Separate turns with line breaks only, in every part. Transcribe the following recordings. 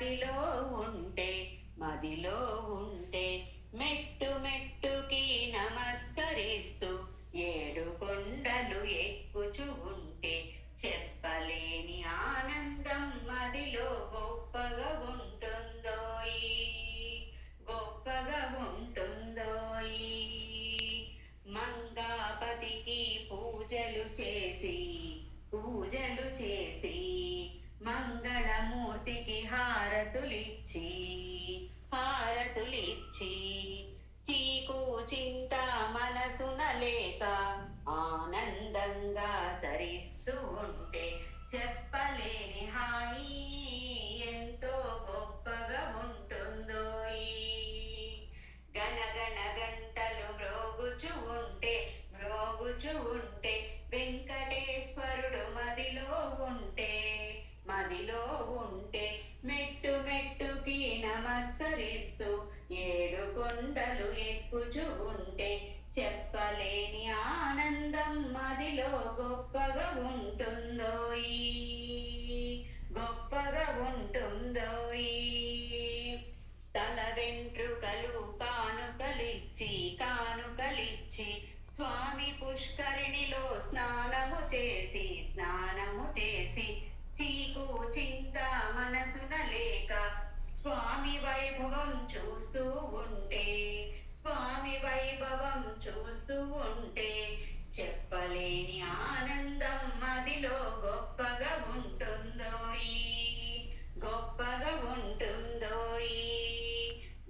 మదిలో ఉంటే మదిలో ఉంటే మెట్టు మెట్టుకి నమస్కరిస్తూ ఏడు కొండలు ఎక్కుచు ఉంటే చెప్పలేని ఆనందం మదిలో గొప్పగా ఉంటుందోయి, గొప్పగా ఉంటుందోయి. మంగాపతికి పూజలు చేసి పూజలు చేసి మంగళమూర్తికి హారతులిచ్చి హారతులిచ్చి చీకు చింత మనసున లేక ఆనందంగా తరిస్తూ ఉంటే చెప్పలేని హాయి ఎంతో గొప్పగా ఉంటుందోయి. గణగణ గంటలు మ్రోగుచు ఉంటే వెంకటేశ్వరుడు మదిలో ఉంటే మదిలో ఉంటే మెట్టు మెట్టుకి నమస్కరిస్తూ ఏడు కొండలు ఎక్కుచు ఉంటే చెప్పలేని ఆనందం మదిలో గొప్పగా ఉంటుందోయి, గొప్పగా ఉంటుందోయి. తల వెంట్రుకలు కానుకలిచ్చి స్వామి పుష్కరిణిలో స్నానము చేసి చీకు చింత మనసున లేక స్వామి వైభవం చూస్తూ ఉంటే చెప్పలేని ఆనందం మదిలో గొప్పగా ఉంటుందోయి, గొప్పగా ఉంటుందోయి.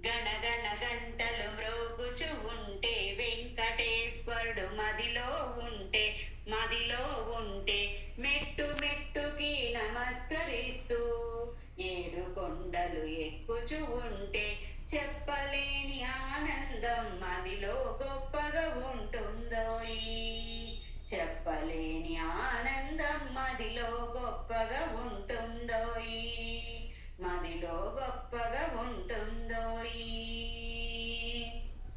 గణగణ గంటలు మ్రోగుచు ఉంటే వెంకటేశ్వరుడు మదిలో ఉంటే మెట్టు మెట్టుకి నమస్కరిస్తూ ఏడు కొండలు ఎక్కుచు ఉంటే చెప్పలేని ఆనందం మదిలో గొప్పగా ఉంటుందోయి, చెప్పలేని ఆనందం మదిలో గొప్పగా